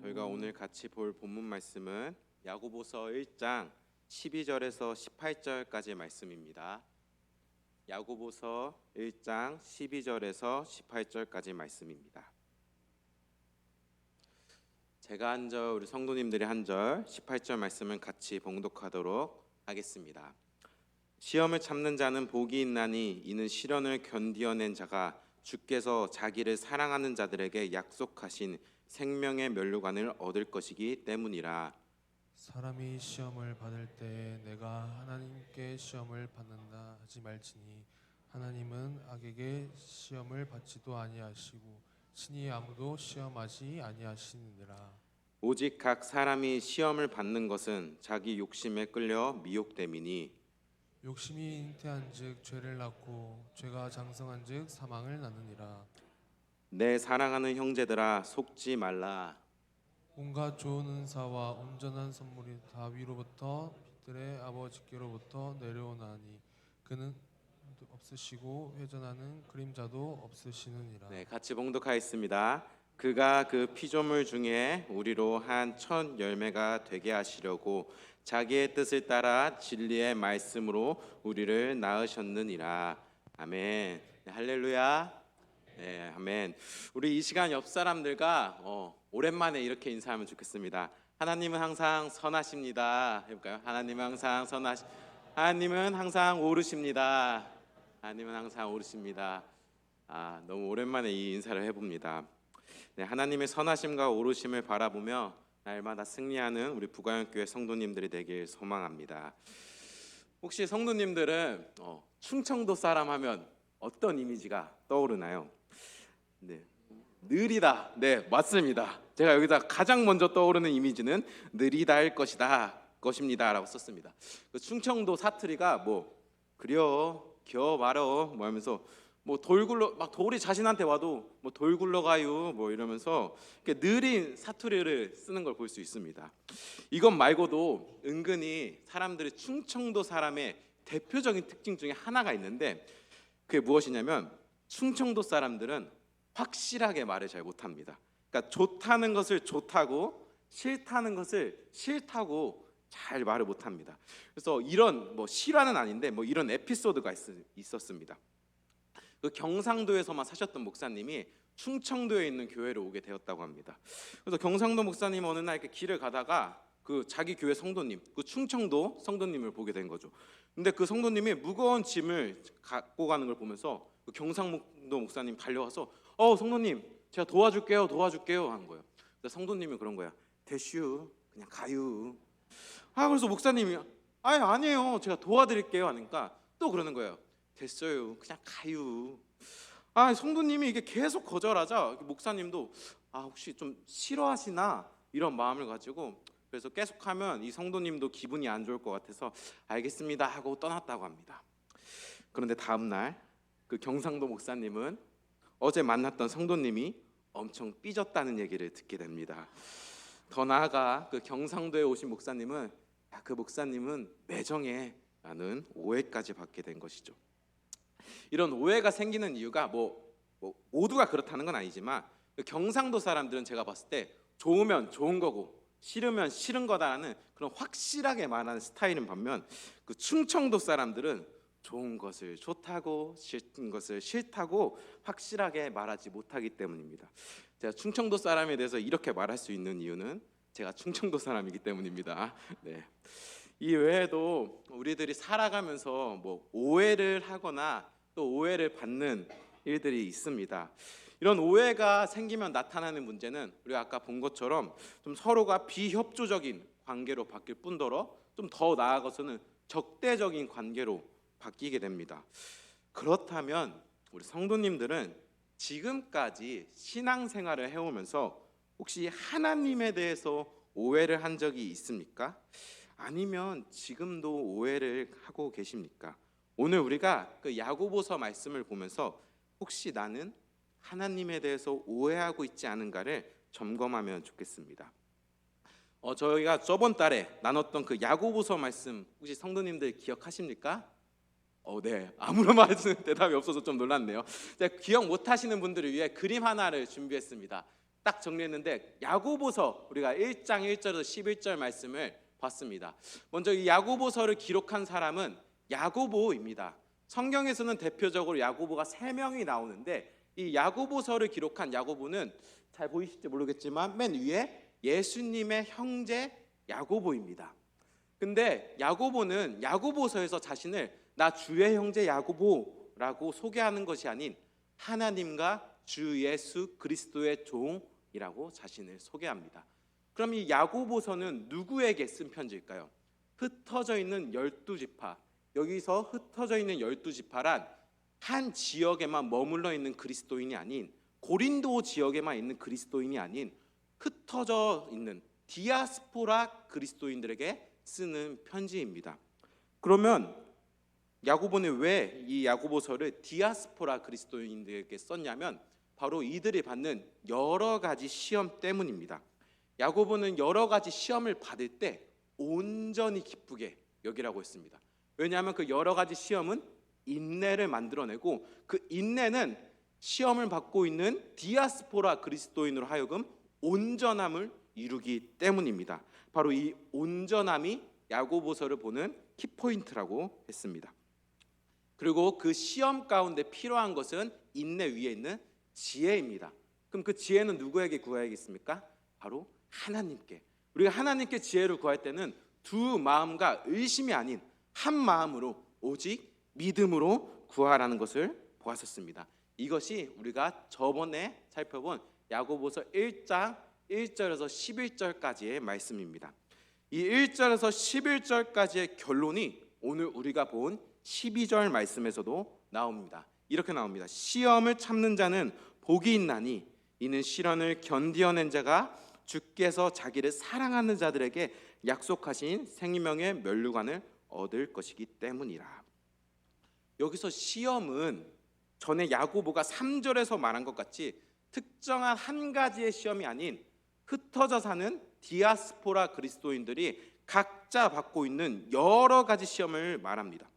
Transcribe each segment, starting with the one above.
저희가 오늘 같이 볼 본문 말씀은 야고보서 1장 12절에서 18절까지의 말씀입니다. 야고보서 1장 12절에서 18절까지 말씀입니다. 제가 한 절, 우리 성도님들이 한 절, 18절 말씀을 같이 봉독하도록 하겠습니다. 시험을 참는 자는 복이 있나니 이는 시련을 견디어낸 자가 주께서 자기를 사랑하는 자들에게 약속하신 생명의 면류관을 얻을 것이기 때문이라. 사람이 시험을 받을 때 내가 하나님께 시험을 받는다 하지 말지니 하나님은 악에게 시험을 받지도 아니하시고 친히 아무도 시험하지 아니하시느니라. 오직 각 사람이 시험을 받는 것은 자기 욕심에 끌려 미혹됨이니 욕심이 잉태한즉 죄를 낳고 죄가 장성한즉 사망을 낳느니라. 내 사랑하는 형제들아 속지 말라. 온갖 좋은 은사와 온전한 선물이 다 위로부터 빛들의 아버지께로부터 내려오나니 그는 없으시고 회전하는 그림자도 없으시느니라. 네, 같이 봉독하겠습니다. 그가 그 피조물 중에 우리로 한 첫 열매가 되게 하시려고 자기의 뜻을 따라 진리의 말씀으로 우리를 낳으셨느니라. 아멘. 네, 할렐루야. 네, 아멘. 우리 이 시간 옆 사람들과 오랜만에 이렇게 인사하면 좋겠습니다. 하나님은 항상 선하십니다. 해볼까요? 하나님은 항상 오르십니다. 하나님은 항상 오르십니다. 너무 오랜만에 이 인사를 해봅니다. 네, 하나님의 선하심과 오르심을 바라보며 날마다 승리하는 우리 부가영교회 성도님들이 되길 소망합니다. 혹시 성도님들은 충청도 사람 하면 어떤 이미지가 떠오르나요? 네, 느리다. 네, 맞습니다. 제가 여기다 가장 먼저 떠오르는 이미지는 느리다일 것입니다라고 썼습니다. 그 충청도 사투리가 그려 겨 말어 하면서 돌이 자신한테 와도 돌 굴러가요 이러면서 이렇게 느린 사투리를 쓰는 걸 볼 수 있습니다. 이것 말고도 은근히 사람들이 충청도 사람의 대표적인 특징 중에 하나가 있는데 그게 무엇이냐면 충청도 사람들은 확실하게 말을 잘 못합니다. 그러니까 좋다는 것을 좋다고 싫다는 것을 싫다고 잘 말을 못합니다. 그래서 이런 실화는 아닌데 이런 에피소드가 있었습니다. 그 경상도에서만 사셨던 목사님이 충청도에 있는 교회로 오게 되었다고 합니다. 그래서 경상도 목사님 어느 날 이렇게 길을 가다가 그 자기 교회 성도님, 그 충청도 성도님을 보게 된 거죠. 근데 그 성도님이 무거운 짐을 갖고 가는 걸 보면서 그 경상도 목사님 달려와서 성도님 제가 도와줄게요 하는 거예요. 그래서 성도님이 그런 거야. 대슈 그냥 가유. 그래서 목사님이 아니에요 제가 도와드릴게요 하니까 또 그러는 거예요. 됐어요 그냥 가유. 성도님이 이게 계속 거절하자 목사님도 혹시 좀 싫어하시나 이런 마음을 가지고 그래서 계속하면 이 성도님도 기분이 안 좋을 것 같아서 알겠습니다 하고 떠났다고 합니다. 그런데 다음 날 그 경상도 목사님은 어제 만났던 성도님이 엄청 삐졌다는 얘기를 듣게 됩니다. 더 나아가 그 경상도에 오신 목사님은 그 목사님은 매정해 라는 오해까지 받게 된 것이죠. 이런 오해가 생기는 이유가 모두가 그렇다는 건 아니지만 경상도 사람들은 제가 봤을 때 좋으면 좋은 거고 싫으면 싫은 거다라는 그런 확실하게 말하는 스타일인 반면 그 충청도 사람들은 좋은 것을 좋다고 싫은 것을 싫다고 확실하게 말하지 못하기 때문입니다. 제가 충청도 사람에 대해서 이렇게 말할 수 있는 이유는 제가 충청도 사람이기 때문입니다. 네. 이 외에도 우리들이 살아가면서 오해를 하거나 또 오해를 받는 일들이 있습니다. 이런 오해가 생기면 나타나는 문제는 우리가 아까 본 것처럼 좀 서로가 비협조적인 관계로 바뀔 뿐더러 좀 더 나아가서는 적대적인 관계로 바뀌게 됩니다. 그렇다면 우리 성도님들은 지금까지 신앙생활을 해오면서 혹시 하나님에 대해서 오해를 한 적이 있습니까? 아니면 지금도 오해를 하고 계십니까? 오늘 우리가 그 야고보서 말씀을 보면서 혹시 나는 하나님에 대해서 오해하고 있지 않은가를 점검하면 좋겠습니다. 저희가 저번 달에 나눴던 그 야고보서 말씀 혹시 성도님들 기억하십니까? 네, 아무런 말씀 대답이 없어서 좀 놀랐네요. 기억 못하시는 분들을 위해 그림 하나를 준비했습니다. 딱 정리했는데 야고보서 우리가 1장 1절에서 11절 말씀을 봤습니다. 먼저 이 야고보서를 기록한 사람은 야고보입니다. 성경에서는 대표적으로 야고보가 3명이 나오는데 이 야고보서를 기록한 야고보는 잘 보이실지 모르겠지만 맨 위에 예수님의 형제 야고보입니다. 근데 야고보는 야고보서에서 자신을 나 주의 형제 야고보라고 소개하는 것이 아닌 하나님과 주 예수 그리스도의 종이라고 자신을 소개합니다. 그럼 이 야고보서는 누구에게 쓴 편지일까요? 흩어져 있는 12지파, 여기서 흩어져 있는 12지파란 한 지역에만 머물러 있는 그리스도인이 아닌, 고린도 지역에만 있는 그리스도인이 아닌 흩어져 있는 디아스포라 그리스도인들에게 쓰는 편지입니다. 그러면 야고보는 왜 이 야고보서를 디아스포라 그리스도인들에게 썼냐면 바로 이들이 받는 여러 가지 시험 때문입니다. 야고보는 여러 가지 시험을 받을 때 온전히 기쁘게 여기라고 했습니다. 왜냐하면 그 여러 가지 시험은 인내를 만들어내고 그 인내는 시험을 받고 있는 디아스포라 그리스도인으로 하여금 온전함을 이루기 때문입니다. 바로 이 온전함이 야고보서를 보는 키포인트라고 했습니다. 그리고 그 시험 가운데 필요한 것은 인내 위에 있는 지혜입니다. 그럼 그 지혜는 누구에게 구해야겠습니까? 바로 하나님께. 우리가 하나님께 지혜를 구할 때는 두 마음과 의심이 아닌 한 마음으로 오직 믿음으로 구하라는 것을 보았었습니다. 이것이 우리가 저번에 살펴본 야고보서 1장 1절에서 11절까지의 말씀입니다. 이 1절에서 11절까지의 결론이 오늘 우리가 본 12절 말씀에서도 나옵니다. 이렇게 나옵니다. 시험을 참는 자는 복이 있나니 이는 시련을 견디어낸 자가 주께서 자기를 사랑하는 자들에게 약속하신 생명의 면류관을 얻을 것이기 때문이라. 여기서 시험은 전에 야고보가 3절에서 말한 것 같이 특정한 한 가지의 시험이 아닌 흩어져 사는 디아스포라 그리스도인들이 각자 받고 있는 여러 가지 시험을 말합니다.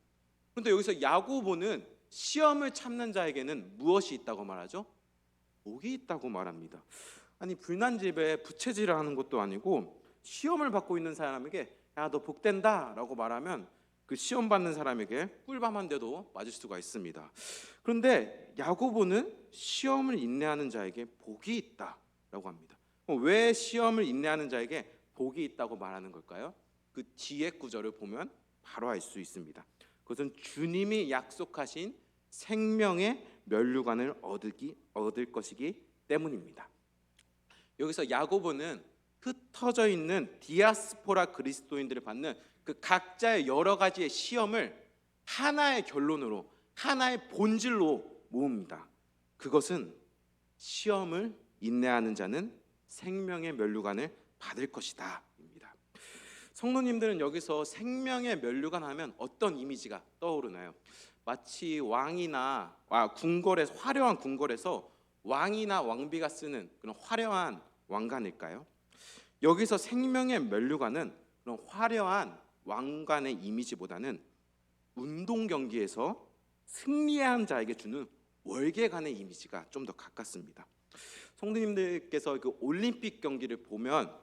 그런데 여기서 야고보는 시험을 참는 자에게는 무엇이 있다고 말하죠? 복이 있다고 말합니다. 아니 불난 집에 부채질을 하는 것도 아니고 시험을 받고 있는 사람에게 야 너 복된다 라고 말하면 그 시험 받는 사람에게 꿀밤 한 대도 맞을 수가 있습니다. 그런데 야고보는 시험을 인내하는 자에게 복이 있다라고 합니다. 왜 시험을 인내하는 자에게 복이 있다고 말하는 걸까요? 그 뒤에 구절을 보면 바로 알 수 있습니다. 그것은 주님이 약속하신 생명의 면류관을 얻을 것이기 때문입니다. 여기서 야고보는 흩어져 있는 디아스포라 그리스도인들을 받는 그 각자의 여러 가지의 시험을 하나의 결론으로, 하나의 본질로 모읍니다. 그것은 시험을 인내하는 자는 생명의 면류관을 받을 것이다 입니다. 성도님들은 여기서 생명의 면류관 하면 어떤 이미지가 떠오르나요? 마치 왕이나 궁궐에서, 화려한 궁궐에서 왕이나 왕비가 쓰는 그런 화려한 왕관일까요? 여기서 생명의 면류관은 그런 화려한 왕관의 이미지보다는 운동 경기에서 승리한 자에게 주는 월계관의 이미지가 좀 더 가깝습니다. 성도님들께서 그 올림픽 경기를 보면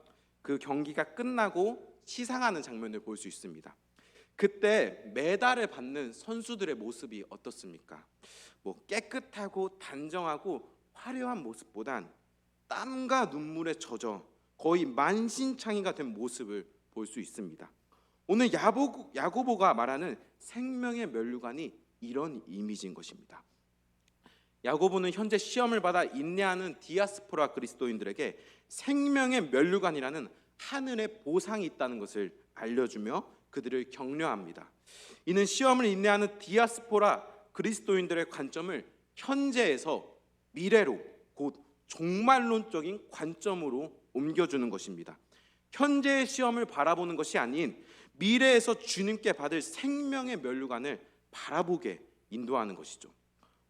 그 경기가 끝나고 시상하는 장면을 볼 수 있습니다. 그때 메달을 받는 선수들의 모습이 어떻습니까? 깨끗하고 단정하고 화려한 모습보단 땀과 눈물에 젖어 거의 만신창이가 된 모습을 볼 수 있습니다. 오늘 야고보가 말하는 생명의 면류관이 이런 이미지인 것입니다. 야고보는 현재 시험을 받아 인내하는 디아스포라 그리스도인들에게 생명의 면류관이라는 하늘의 보상이 있다는 것을 알려주며 그들을 격려합니다. 이는 시험을 인내하는 디아스포라 그리스도인들의 관점을 현재에서 미래로, 곧 종말론적인 관점으로 옮겨주는 것입니다. 현재의 시험을 바라보는 것이 아닌 미래에서 주님께 받을 생명의 면류관을 바라보게 인도하는 것이죠.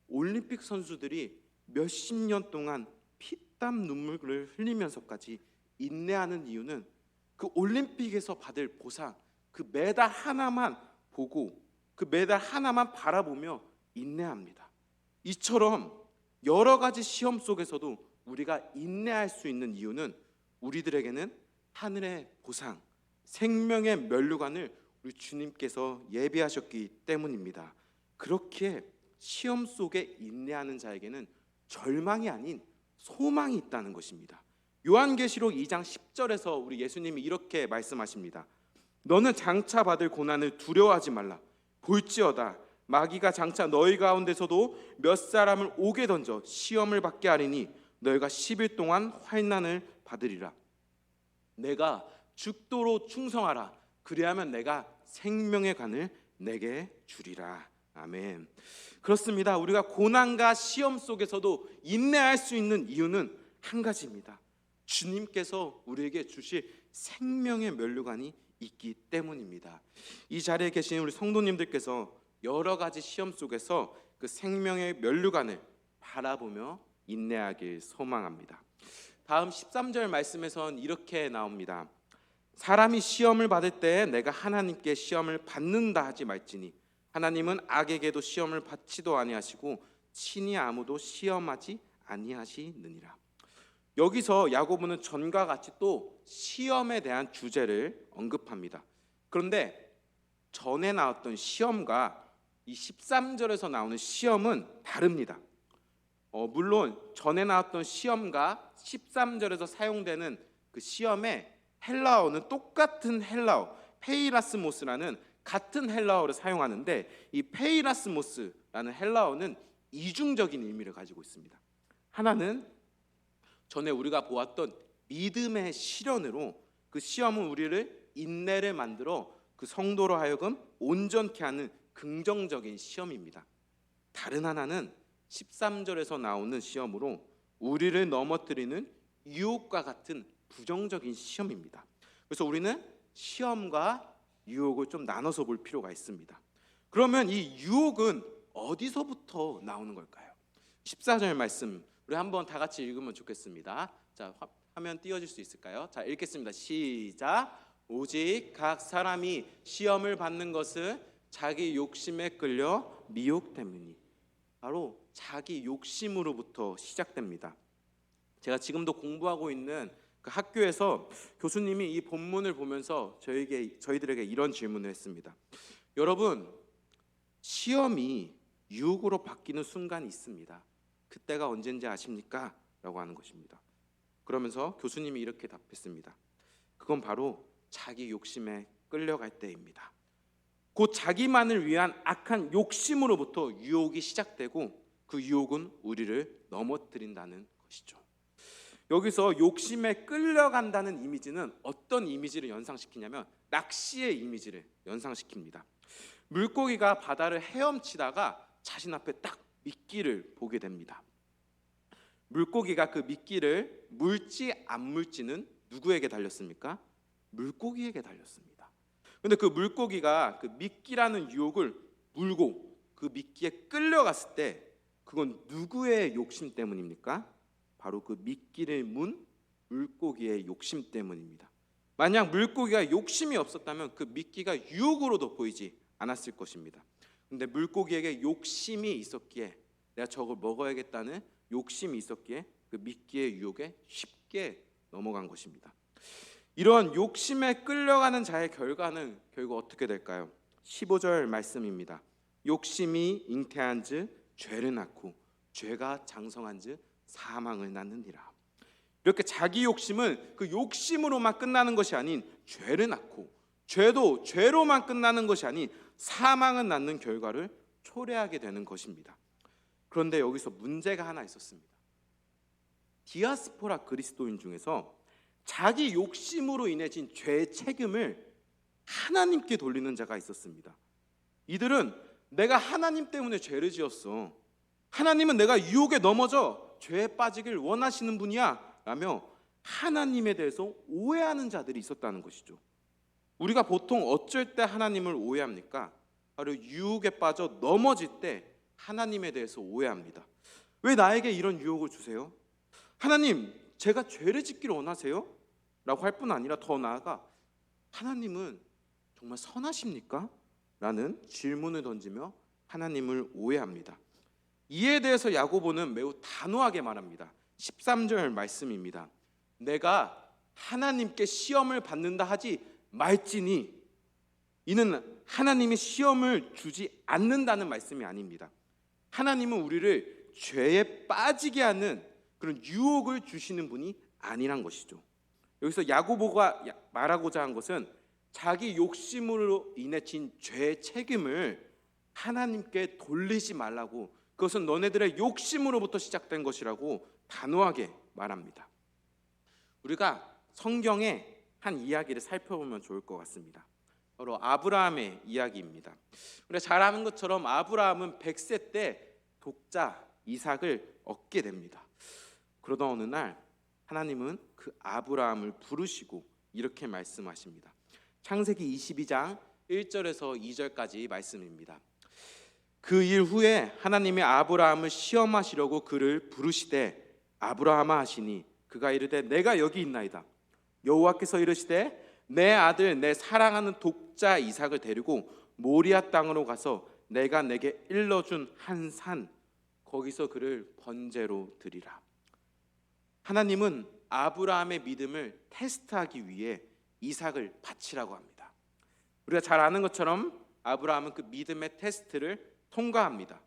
올림픽 선수들이 몇십 년 동안 피땀 눈물을 흘리면서까지 인내하는 이유는 그 올림픽에서 받을 보상, 그 메달 하나만 보고 그 메달 하나만 바라보며 인내합니다. 이처럼 여러 가지 시험 속에서도 우리가 인내할 수 있는 이유는 우리들에게는 하늘의 보상, 생명의 면류관을 우리 주님께서 예비하셨기 때문입니다. 그렇게 시험 속에 인내하는 자에게는 절망이 아닌 소망이 있다는 것입니다. 요한계시록 2장 10절에서 우리 예수님이 이렇게 말씀하십니다. 너는 장차 받을 고난을 두려워하지 말라. 볼지어다 마귀가 장차 너희 가운데서도 몇 사람을 옥에 던져 시험을 받게 하리니 너희가 10일 동안 환난을 받으리라. 내가 죽도록 충성하라. 그리하면 내가 생명의 관을 내게 주리라. 아멘. 그렇습니다. 우리가 고난과 시험 속에서도 인내할 수 있는 이유는 한 가지입니다. 주님께서 우리에게 주실 생명의 면류관이 있기 때문입니다. 이 자리에 계신 우리 성도님들께서 여러 가지 시험 속에서 그 생명의 면류관을 바라보며 인내하길 소망합니다. 다음 13절 말씀에선 이렇게 나옵니다. 사람이 시험을 받을 때 내가 하나님께 시험을 받는다 하지 말지니 하나님은 악에게도 시험을 받지도 아니하시고 친히 아무도 시험하지 아니하시느니라. 여기서 야고보는 전과 같이 또 시험에 대한 주제를 언급합니다. 그런데 전에 나왔던 시험과 이 13절에서 나오는 시험은 다릅니다. 물론 전에 나왔던 시험과 13절에서 사용되는 그 시험의 헬라어는 똑같은 헬라어 페이라스모스라는 같은 헬라어를 사용하는데 이 페이라스모스라는 헬라어는 이중적인 의미를 가지고 있습니다. 하나는 전에 우리가 보았던 믿음의 시련으로 그 시험은 우리를 인내를 만들어 그 성도로 하여금 온전케 하는 긍정적인 시험입니다. 다른 하나는 13절에서 나오는 시험으로 우리를 넘어뜨리는 유혹과 같은 부정적인 시험입니다. 그래서 우리는 시험과 유혹을 좀 나눠서 볼 필요가 있습니다. 그러면 이 유혹은 어디서부터 나오는 걸까요? 14절 말씀 우리 한번 다 같이 읽으면 좋겠습니다. 자, 화면 띄워질 수 있을까요? 자, 읽겠습니다. 시작. 오직 각 사람이 시험을 받는 것은 자기 욕심에 끌려 미혹됨이니. 바로 자기 욕심으로부터 시작됩니다. 제가 지금도 공부하고 있는 그 학교에서 교수님이 이 본문을 보면서 저희들에게 이런 질문을 했습니다. 여러분, 시험이 유혹으로 바뀌는 순간이 있습니다. 그때가 언제인지 아십니까? 라고 하는 것입니다. 그러면서 교수님이 이렇게 답했습니다. 그건 바로 자기 욕심에 끌려갈 때입니다. 곧 자기만을 위한 악한 욕심으로부터 유혹이 시작되고 그 유혹은 우리를 넘어뜨린다는 것이죠. 여기서 욕심에 끌려간다는 이미지는 어떤 이미지를 연상시키냐면 낚시의 이미지를 연상시킵니다. 물고기가 바다를 헤엄치다가 자신 앞에 딱 미끼를 보게 됩니다. 물고기가 그 미끼를 물지 안 물지는 누구에게 달렸습니까? 물고기에게 달렸습니다. 그런데 그 물고기가 그 미끼라는 유혹을 물고 그 미끼에 끌려갔을 때 그건 누구의 욕심 때문입니까? 바로 그 미끼를 문 물고기의 욕심 때문입니다. 만약 물고기가 욕심이 없었다면 그 미끼가 유혹으로도 보이지 않았을 것입니다. 그런데 물고기에게 욕심이 있었기에 내가 저걸 먹어야겠다는 욕심이 있었기에 그 미끼의 유혹에 쉽게 넘어간 것입니다. 이런 욕심에 끌려가는 자의 결과는 결국 어떻게 될까요? 15절 말씀입니다. 욕심이 잉태한즉 죄를 낳고 죄가 장성한즉 사망을 낳느니라. 이렇게 자기 욕심은 그 욕심으로만 끝나는 것이 아닌 죄를 낳고 죄도 죄로만 끝나는 것이 아닌 사망을 낳는 결과를 초래하게 되는 것입니다. 그런데 여기서 문제가 하나 있었습니다. 디아스포라 그리스도인 중에서 자기 욕심으로 인해진 죄의 책임을 하나님께 돌리는 자가 있었습니다. 이들은 내가 하나님 때문에 죄를 지었어. 하나님은 내가 유혹에 넘어져 죄에 빠지길 원하시는 분이야 라며 하나님에 대해서 오해하는 자들이 있었다는 것이죠. 우리가 보통 어쩔 때 하나님을 오해합니까? 바로 유혹에 빠져 넘어질 때 하나님에 대해서 오해합니다. 왜 나에게 이런 유혹을 주세요? 하나님, 제가 죄를 짓기를 원하세요? 라고 할 뿐 아니라 더 나아가 하나님은 정말 선하십니까? 라는 질문을 던지며 하나님을 오해합니다. 이에 대해서 야고보는 매우 단호하게 말합니다. 13절 말씀입니다. 내가 하나님께 시험을 받는다 하지 말지니, 이는 하나님이 시험을 주지 않는다는 말씀이 아닙니다. 하나님은 우리를 죄에 빠지게 하는 그런 유혹을 주시는 분이 아니란 것이죠. 여기서 야고보가 말하고자 한 것은 자기 욕심으로 인해 진 죄의 책임을 하나님께 돌리지 말라고, 그것은 너네들의 욕심으로부터 시작된 것이라고 단호하게 말합니다. 우리가 성경의 한 이야기를 살펴보면 좋을 것 같습니다. 바로 아브라함의 이야기입니다. 우리가 잘 아는 것처럼 아브라함은 100세 때 독자 이삭을 얻게 됩니다. 그러던 어느 날 하나님은 그 아브라함을 부르시고 이렇게 말씀하십니다. 창세기 22장 1절에서 2절까지 말씀입니다. 그 일 후에 하나님이 아브라함을 시험하시려고 그를 부르시되 아브라함아 하시니 그가 이르되 내가 여기 있나이다. 여호와께서 이르시되 내 아들 내 사랑하는 독자 이삭을 데리고 모리아 땅으로 가서 내가 내게 일러준 한 산 거기서 그를 번제로 드리라. 하나님은 아브라함의 믿음을 테스트하기 위해 이삭을 바치라고 합니다. 우리가 잘 아는 것처럼 아브라함은 그 믿음의 테스트를 통과합니다.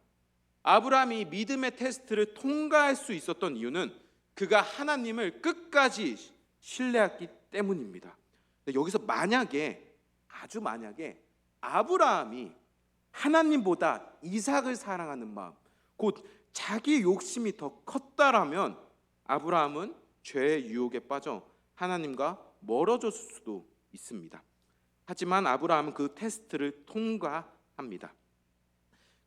아브라함이 믿음의 테스트를 통과할 수 있었던 이유는 그가 하나님을 끝까지 신뢰했기 때문입니다. 여기서 만약에, 아주 만약에 아브라함이 하나님보다 이삭을 사랑하는 마음, 곧 자기 욕심이 더 컸다라면 아브라함은 죄의 유혹에 빠져 하나님과 멀어졌을 수도 있습니다. 하지만 아브라함은 그 테스트를 통과합니다.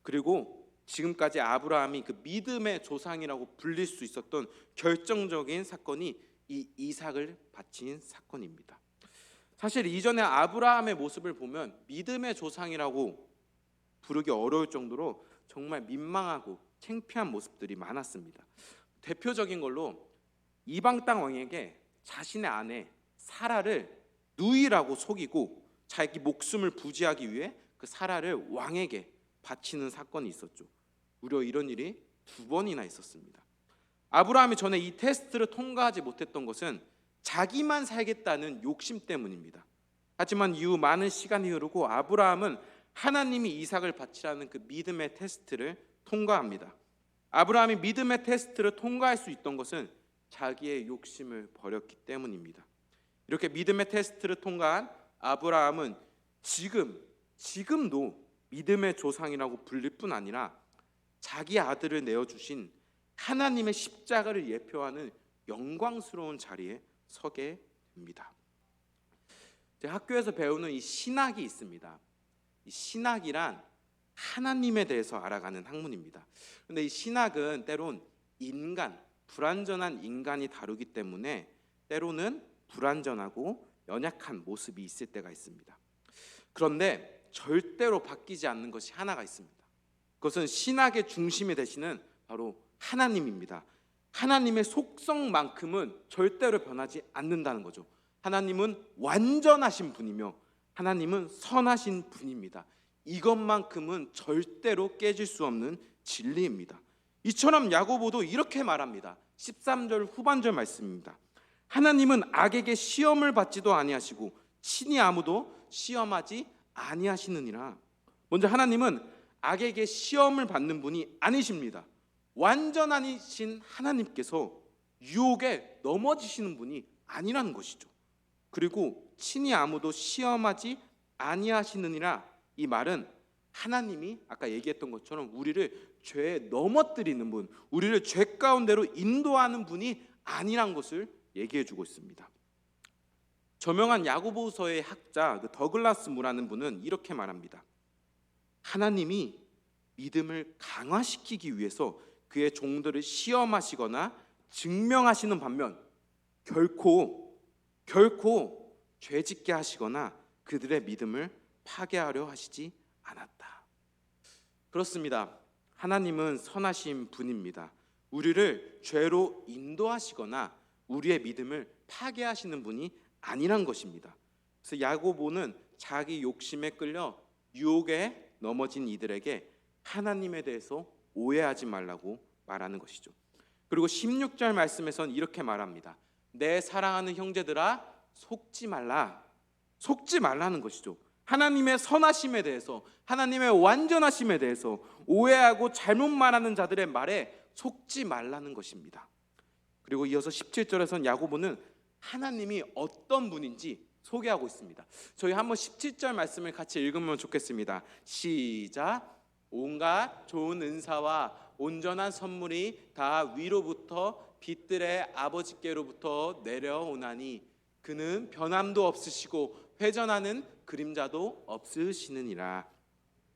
그리고 지금까지 아브라함이 그 믿음의 조상이라고 불릴 수 있었던 결정적인 사건이 이 이삭을 바친 사건입니다. 사실 이전에 아브라함의 모습을 보면 믿음의 조상이라고 부르기 어려울 정도로 정말 민망하고 창피한 모습들이 많았습니다. 대표적인 걸로 이방 땅 왕에게 자신의 아내 사라를 누이라고 속이고 자기 목숨을 부지하기 위해 그 사라를 왕에게 바치는 사건이 있었죠. 무려 이런 일이 2번이나 있었습니다. 아브라함이 전에 이 테스트를 통과하지 못했던 것은 자기만 살겠다는 욕심 때문입니다. 하지만 이후 많은 시간이 흐르고 아브라함은 하나님이 이삭을 바치라는 그 믿음의 테스트를 통과합니다. 아브라함이 믿음의 테스트를 통과할 수 있던 것은 자기의 욕심을 버렸기 때문입니다. 이렇게 믿음의 테스트를 통과한 아브라함은 지금도 믿음의 조상이라고 불릴 뿐 아니라 자기 아들을 내어주신 하나님의 십자가를 예표하는 영광스러운 자리에 서게 됩니다. 학교에서 배우는 이 신학이 있습니다. 이 신학이란 하나님에 대해서 알아가는 학문입니다. 그런데 이 신학은 때론 불완전한 인간이 다루기 때문에 때로는 불완전하고 연약한 모습이 있을 때가 있습니다. 그런데 절대로 바뀌지 않는 것이 하나가 있습니다. 그것은 신학의 중심이 되시는 바로 하나님입니다. 하나님의 속성만큼은 절대로 변하지 않는다는 거죠. 하나님은 완전하신 분이며 하나님은 선하신 분입니다. 이것만큼은 절대로 깨질 수 없는 진리입니다. 이처럼 야고보도 이렇게 말합니다. 13절 후반절 말씀입니다. 하나님은 악에게 시험을 받지도 아니하시고 친히 아무도 시험하지 아니하시느니라. 먼저 하나님은 악에게 시험을 받는 분이 아니십니다. 완전하신 하나님께서 유혹에 넘어지시는 분이 아니라는 것이죠. 그리고 친히 아무도 시험하지 아니하시느니라, 이 말은 하나님이 아까 얘기했던 것처럼 우리를 죄에 넘어뜨리는 분, 우리를 죄 가운데로 인도하는 분이 아니란 것을 얘기해 주고 있습니다. 저명한 야고보서의 학자 더글라스 무라는 분은 이렇게 말합니다. 하나님이 믿음을 강화시키기 위해서 그의 종들을 시험하시거나 증명하시는 반면 결코 죄짓게 하시거나 그들의 믿음을 파괴하려 하시지 않았다. 그렇습니다. 하나님은 선하신 분입니다. 우리를 죄로 인도하시거나 우리의 믿음을 파괴하시는 분이 아니란 것입니다. 그래서 야고보는 자기 욕심에 끌려 유혹에 넘어진 이들에게 하나님에 대해서 오해하지 말라고 말하는 것이죠. 그리고 16절 말씀에서는 이렇게 말합니다. 내 사랑하는 형제들아 속지 말라. 속지 말라는 것이죠. 하나님의 선하심에 대해서, 하나님의 완전하심에 대해서 오해하고 잘못 말하는 자들의 말에 속지 말라는 것입니다. 그리고 이어서 17절에서는 야고보는 하나님이 어떤 분인지 소개하고 있습니다. 저희 한번 17절 말씀을 같이 읽으면 좋겠습니다. 시작. 온갖 좋은 은사와 온전한 선물이 다 위로부터 빛들의 아버지께로부터 내려오나니 그는 변함도 없으시고 회전하는 그림자도 없으시느니라.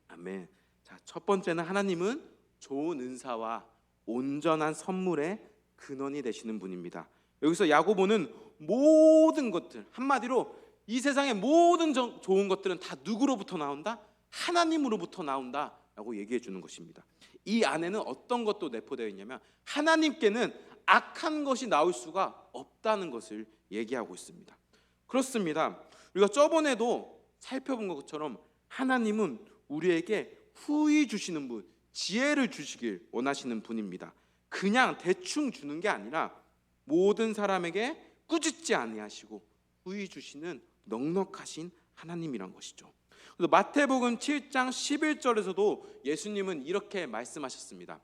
아멘. 자, 첫 번째는 하나님은 좋은 은사와 온전한 선물의 근원이 되시는 분입니다. 여기서 야고보는 모든 것들, 한마디로 이 세상의 모든 좋은 것들은 다 누구로부터 나온다? 하나님으로부터 나온다 라고 얘기해 주는 것입니다. 이 안에는 어떤 것도 내포되어 있냐면 하나님께는 악한 것이 나올 수가 없다는 것을 얘기하고 있습니다. 그렇습니다. 우리가 저번에도 살펴본 것처럼 하나님은 우리에게 후히 주시는 분, 지혜를 주시길 원하시는 분입니다. 그냥 대충 주는 게 아니라 모든 사람에게 꾸짖지 아니하시고 후히 주시는 넉넉하신 하나님이란 것이죠. 그래서 마태복음 7장 11절에서도 예수님은 이렇게 말씀하셨습니다.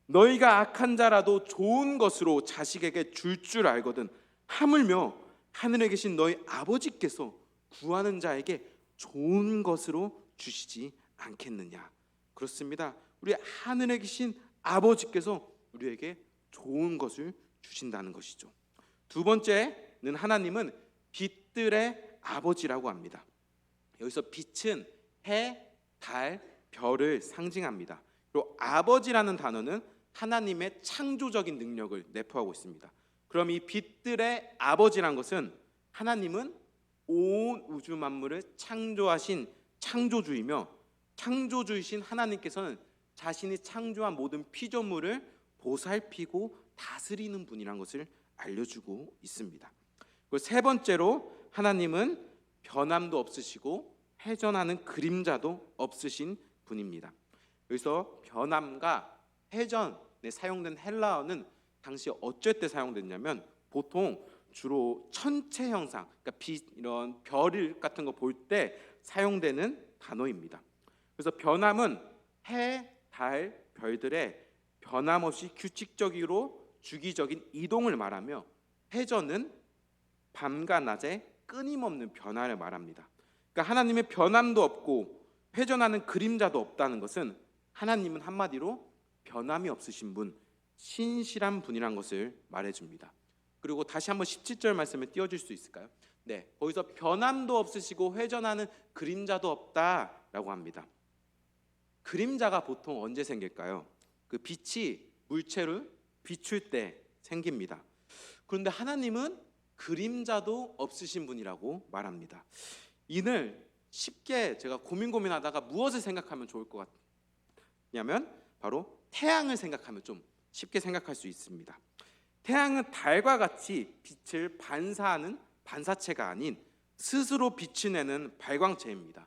너희가 악한 자라도 좋은 것으로 자식에게 줄 알거든 하물며 하늘에 계신 너희 아버지께서 구하는 자에게 좋은 것으로 주시지 않겠느냐. 그렇습니다. 우리 하늘에 계신 아버지께서 우리에게 좋은 것을 주신다는 것이죠. 두 번째는 하나님은 빛들의 아버지라고 합니다. 여기서 빛은 해, 달, 별을 상징합니다. 그리고 아버지라는 단어는 하나님의 창조적인 능력을 내포하고 있습니다. 그럼 이 빛들의 아버지란 것은 하나님은 온 우주 만물을 창조하신 창조주이며 창조주이신 하나님께서는 자신이 창조한 모든 피조물을 보살피고 다스리는 분이란 것을 알려주고 있습니다. 그리고 세 번째로 하나님은 변함도 없으시고 회전하는 그림자도 없으신 분입니다. 여기서 변함과 회전에 사용된 헬라어는 당시 어쩔 때 사용됐냐면 보통 주로 천체 형상, 그러니까 빛 이런 별 같은 거 볼 때 사용되는 단어입니다. 그래서 변함은 해, 달, 별들의 변함없이 규칙적으로 주기적인 이동을 말하며 회전은 밤과 낮의 끊임없는 변화를 말합니다. 그러니까 하나님의 변함도 없고 회전하는 그림자도 없다는 것은 하나님은 한마디로 변함이 없으신 분, 신실한 분이란 것을 말해줍니다. 그리고 다시 한번 17절 말씀을 띄워줄 수 있을까요? 네, 거기서 변함도 없으시고 회전하는 그림자도 없다라고 합니다. 그림자가 보통 언제 생길까요? 그 빛이 물체를 비출 때 생깁니다. 그런데 하나님은 그림자도 없으신 분이라고 말합니다. 이를 쉽게 제가 고민하다가 무엇을 생각하면 좋을 것 같냐면 바로 태양을 생각하면 좀 쉽게 생각할 수 있습니다. 태양은 달과 같이 빛을 반사하는 반사체가 아닌 스스로 빛을 내는 발광체입니다.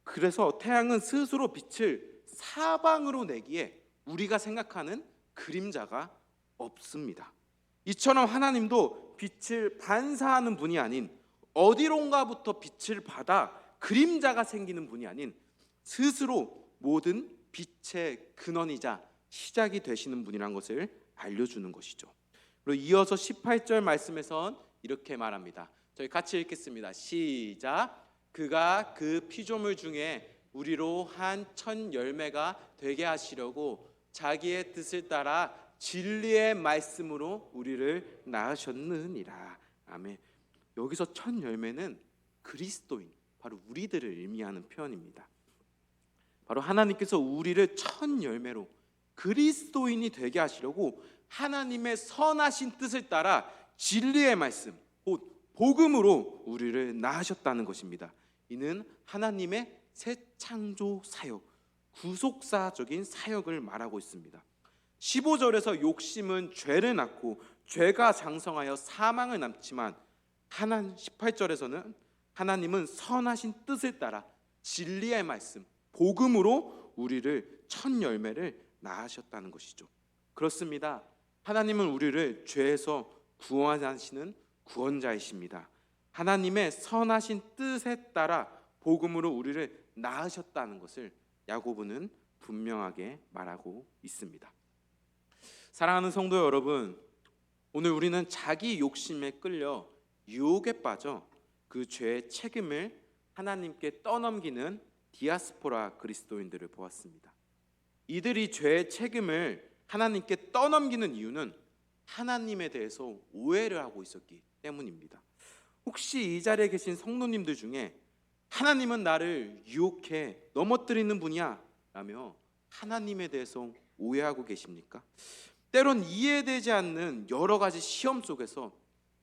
그래서 태양은 스스로 빛을 사방으로 내기에 우리가 생각하는 그림자가 없습니다. 이처럼 하나님도 빛을 반사하는 분이 아닌 어디론가부터 빛을 받아 그림자가 생기는 분이 아닌 스스로 모든 빛의 근원이자 시작이 되시는 분이란 것을 알려주는 것이죠. 그리고 이어서 18절 말씀에선 이렇게 말합니다. 저희 같이 읽겠습니다. 시작. 그가 그 피조물 중에 우리로 한 천 열매가 되게 하시려고 자기의 뜻을 따라 진리의 말씀으로 우리를 낳으셨느니라. 아멘. 여기서 천 열매는 그리스도인, 바로 우리들을 의미하는 표현입니다. 바로 하나님께서 우리를 천 열매로 그리스도인이 되게 하시려고 하나님의 선하신 뜻을 따라 진리의 말씀, 곧 복음으로 우리를 낳으셨다는 것입니다. 이는 하나님의 새 창조 사역, 구속사적인 사역을 말하고 있습니다. 15절에서 욕심은 죄를 낳고 죄가 장성하여 사망을 낳지만 18절에서는 하나님은 선하신 뜻을 따라 진리의 말씀, 복음으로 우리를 첫 열매를 낳으셨다는 것이죠. 그렇습니다. 하나님은 우리를 죄에서 구원하시는 구원자이십니다. 하나님의 선하신 뜻에 따라 복음으로 우리를 낳으셨다는 것을 야고보는 분명하게 말하고 있습니다. 사랑하는 성도 여러분, 오늘 우리는 자기 욕심에 끌려 유혹에 빠져 그 죄의 책임을 하나님께 떠넘기는 디아스포라 그리스도인들을 보았습니다. 이들이 죄의 책임을 하나님께 떠넘기는 이유는 하나님에 대해서 오해를 하고 있었기 때문입니다. 혹시 이 자리에 계신 성도님들 중에 하나님은 나를 유혹해 넘어뜨리는 분이야 라며 하나님에 대해서 오해하고 계십니까? 때론 이해되지 않는 여러 가지 시험 속에서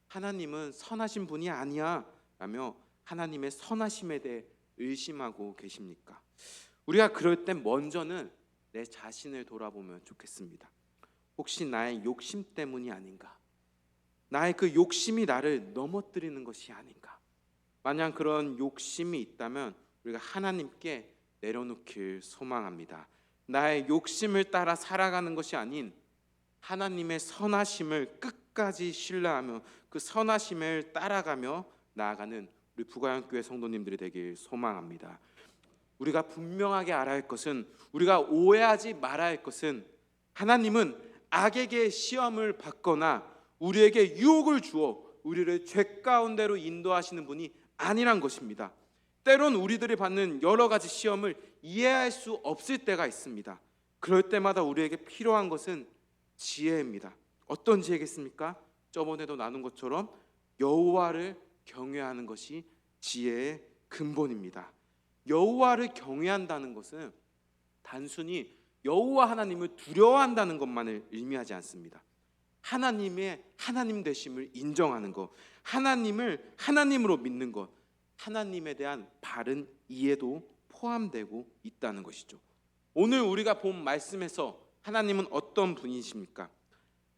하나님은 선하신 분이 아니야 라며 하나님의 선하심에 대해 의심하고 계십니까? 우리가 그럴 땐 먼저는 내 자신을 돌아보면 좋겠습니다. 혹시 나의 욕심 때문이 아닌가? 나의 그 욕심이 나를 넘어뜨리는 것이 아닌가? 만약 그런 욕심이 있다면 우리가 하나님께 내려놓길 소망합니다. 나의 욕심을 따라 살아가는 것이 아닌 하나님의 선하심을 끝까지 신뢰하며 그 선하심을 따라가며 나아가는 우리 부가영교회 성도님들이 되길 소망합니다. 우리가 분명하게 알아야 할 것은, 우리가 오해하지 말아야 할 것은, 하나님은 악에게 시험을 받거나 우리에게 유혹을 주어 우리를 죄 가운데로 인도하시는 분이 아니란 것입니다. 때론 우리들이 받는 여러 가지 시험을 이해할 수 없을 때가 있습니다. 그럴 때마다 우리에게 필요한 것은 지혜입니다. 어떤 지혜겠습니까? 저번에도 나눈 것처럼 여호와를 경외하는 것이 지혜의 근본입니다. 여호와를 경외한다는 것은 단순히 여호와 하나님을 두려워한다는 것만을 의미하지 않습니다. 하나님의 하나님 되심을 인정하는 것, 하나님을 하나님으로 믿는 것, 하나님에 대한 바른 이해도 포함되고 있다는 것이죠. 오늘 우리가 본 말씀에서 하나님은 어떤 분이십니까?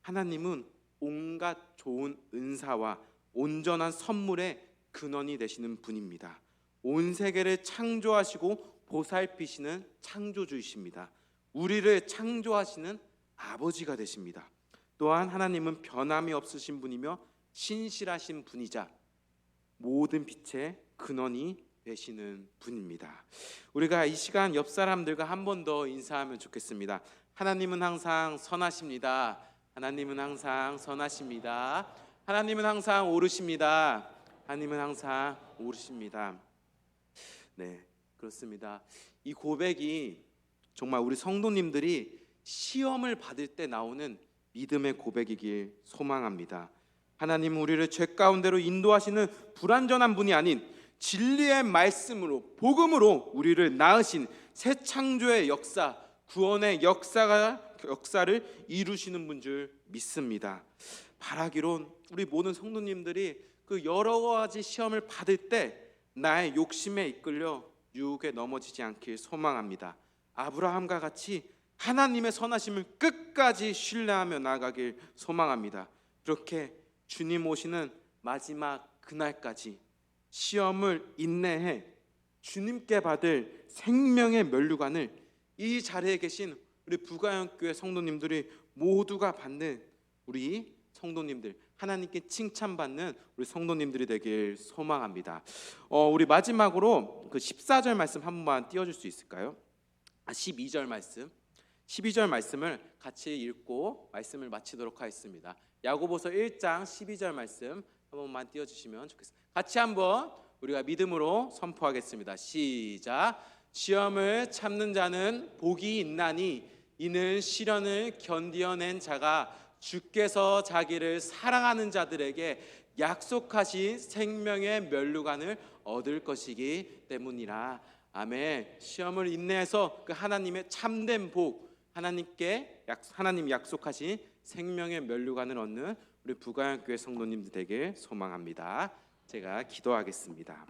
하나님은 온갖 좋은 은사와 온전한 선물의 근원이 되시는 분입니다. 온 세계를 창조하시고 보살피시는 창조주이십니다. 우리를 창조하시는 아버지가 되십니다. 또한 하나님은 변함이 없으신 분이며 신실하신 분이자 모든 빛의 근원이 되시는 분입니다. 우리가 이 시간 옆 사람들과 한 번 더 인사하면 좋겠습니다. 하나님은 항상 선하십니다. 하나님은 항상 선하십니다. 하나님은 항상 옳으십니다. 하나님은 항상 옳으십니다. 네, 그렇습니다. 이 고백이 정말 우리 성도님들이 시험을 받을 때 나오는 믿음의 고백이길 소망합니다. 하나님은 우리를 죄 가운데로 인도하시는 불완전한 분이 아닌 진리의 말씀으로, 복음으로 우리를 낳으신 새 창조의 역사, 구원의 역사를 이루시는 분 줄 믿습니다. 바라기론 우리 모든 성도님들이 그 여러 가지 시험을 받을 때 나의 욕심에 이끌려 유혹에 넘어지지 않길 소망합니다. 아브라함과 같이 하나님의 선하심을 끝까지 신뢰하며 나아가길 소망합니다. 그렇게 주님 오시는 마지막 그날까지 시험을 인내해 주님께 받을 생명의 면류관을 이 자리에 계신 우리 부가영교회 성도님들이 모두가 받는 우리 성도님들, 하나님께 칭찬받는 우리 성도님들이 되길 소망합니다. 우리 마지막으로 그 14절 말씀 한 번만 띄워줄 수 있을까요? 12절 말씀, 12절 말씀을 같이 읽고 말씀을 마치도록 하겠습니다. 야고보서 1장 12절 말씀 한 번만 띄워주시면 좋겠습니다. 같이 한번 우리가 믿음으로 선포하겠습니다. 시작. 시험을 참는 자는 복이 있나니 이는 시련을 견디어낸 자가 주께서 자기를 사랑하는 자들에게 약속하신 생명의 면류관을 얻을 것이기 때문이라. 아멘. 시험을 인내해서 그 하나님의 참된 복, 하나님 약속하신 생명의 면류관을 얻는 우리 부가영교회 성도님들 되길 소망합니다. 제가 기도하겠습니다.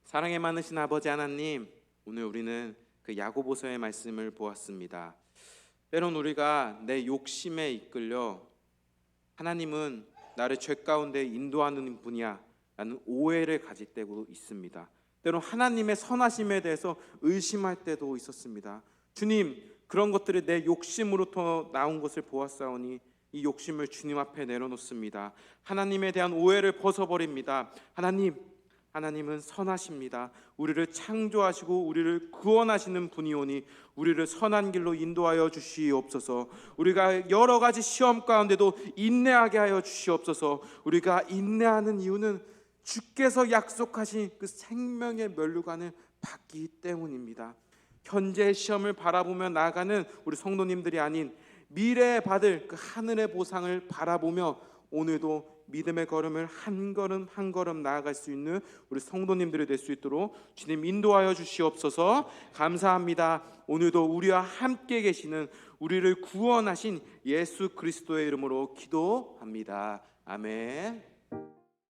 사랑에 많으신 아버지 하나님, 오늘 우리는 그 야고보서의 말씀을 보았습니다. 때론 우리가 내 욕심에 이끌려 하나님은 나를 죄 가운데 인도하는 분이야 라는 오해를 가질 때도 있습니다. 때론 하나님의 선하심에 대해서 의심할 때도 있었습니다. 주님, 그런 것들이 내 욕심으로부터 나온 것을 보았사오니 이 욕심을 주님 앞에 내려놓습니다. 하나님에 대한 오해를 벗어버립니다. 하나님은 선하십니다. 우리를 창조하시고 우리를 구원하시는 분이오니 우리를 선한 길로 인도하여 주시옵소서. 우리가 여러 가지 시험 가운데도 인내하게 하여 주시옵소서. 우리가 인내하는 이유는 주께서 약속하신 그 생명의 면류관을 받기 때문입니다. 현재의 시험을 바라보며 나아가는 우리 성도님들이 아닌 미래에 받을 그 하늘의 보상을 바라보며 오늘도 믿음의 걸음을 한 걸음 한 걸음 나아갈 수 있는 우리 성도님들이 될 수 있도록 주님 인도하여 주시옵소서. 감사합니다. 오늘도 우리와 함께 계시는 우리를 구원하신 예수 그리스도의 이름으로 기도합니다. 아멘.